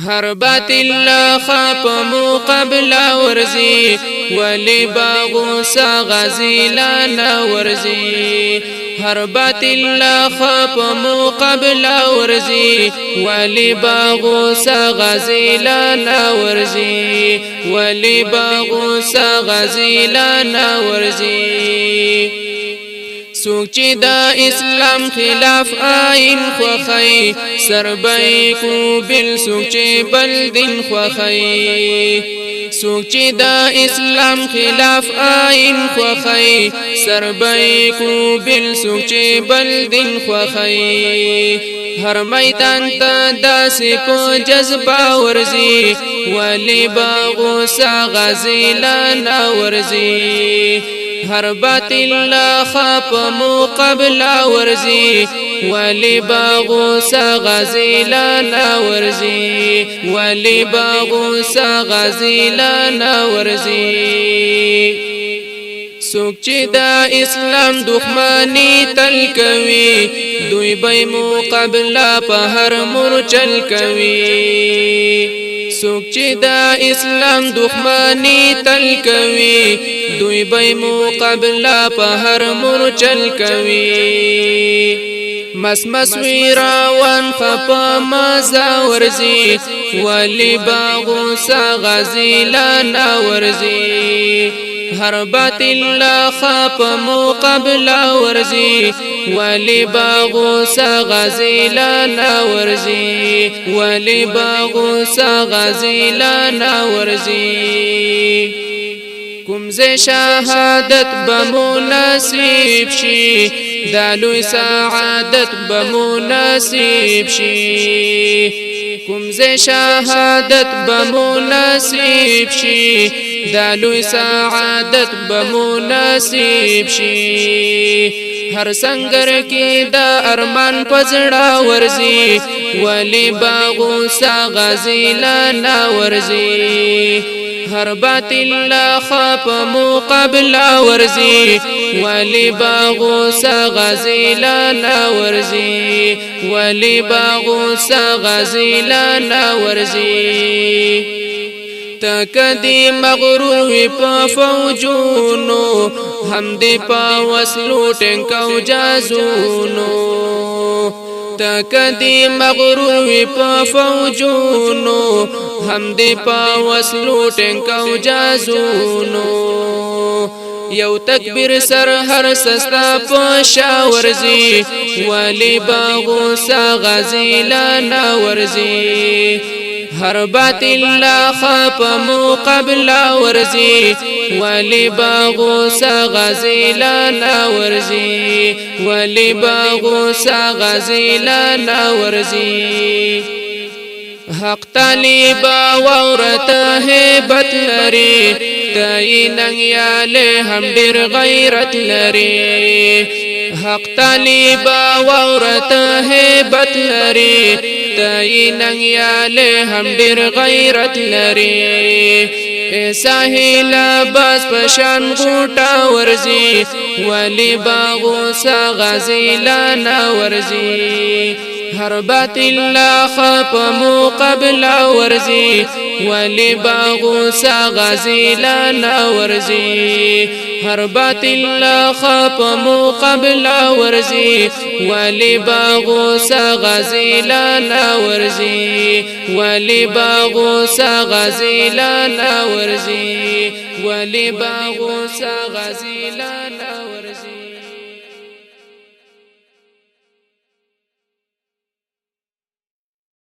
هر باطل لا خاپ مقابل ورزي ولي باغو سا غزي لا ورزي هر باطل لا خاپ مقابل ورزي ولي باغو سا غزي لا ورزي ولي باغو سا غزي لا ورزي سوک چې دا اسلام خلاف آئین خوخی سربئی کو بل سوک چې بل دین خوخی سوک چې دا اسلام خلاف آئین خوخی سربئی کو بل سوک چې بل دین خوخی هر میدان تا داسی پو جذبہ ورزی ولی باغو سا غزی لا ورزی هر باطل لا خاپ مقابل ورزي ولي باغو سا غزي لا ورزي ولي باغو سا غزي لا ورزي سوک چې دا اسلام دښمنی تل کوي دوی به مقابله په هر مرچل کوي سوک چې دا اسلام دښمنی تل کوي دوی به مقابله په هر مرچل کوي مس ویراوان خپا مزا ورزي ولی باغو سا غزي لا ورزي هر باطل لا خاپ مقابله ورزي ولی باغو سا غزي لا ورزي ولی باغو سا غزي لا ورزي کوم زه شهادت بمناسب شي دالوی سعادت بمناسب شي کوم زه شهادت بمناسب شي دالوی سعادت بمناسب شي هر سنگر کې دا ارمان پزړه ورزي ولی باغو سا غزي لا ورزي هر باطل لا خاپ مقابله ورزي ولی باغو سا غزي لا ورزي ولی باغو سا غزي لا ورزي تکدی مغرور وی په فوجونو هم دی په وسلو ټنکو جازونو تکدی مغرور وی په فوجونو هم دی په وسلو ټنکو جازونو یو تکبیر سر هر سستا په شاورزي ولی باغو سا غزي لا ورزي هر باطل لا خاپ مقابله ورزي ولی باغو سا غزي لا ورزي ولی باغو سا غزي لا ورزي حق طالبا وورته هیبت لري تایننګ یاله هم ډیر غیرت لري حق طالبا وورته هیبت لري تایننګ یاله هم ډیر غیرت لري ساحل باز پشان غوټا ورزي ولی باغو سا غزي لا ورزي هر باطل لا خاپ مقابله ورزي ولی باغو سا غزي لا ورزي هر باطل لا خاپ مقابله ورزي ولی باغو سا غزي لا ورزي ولی باغو سا غزي لا ورزي ولی باغو سا غزي لا ورزي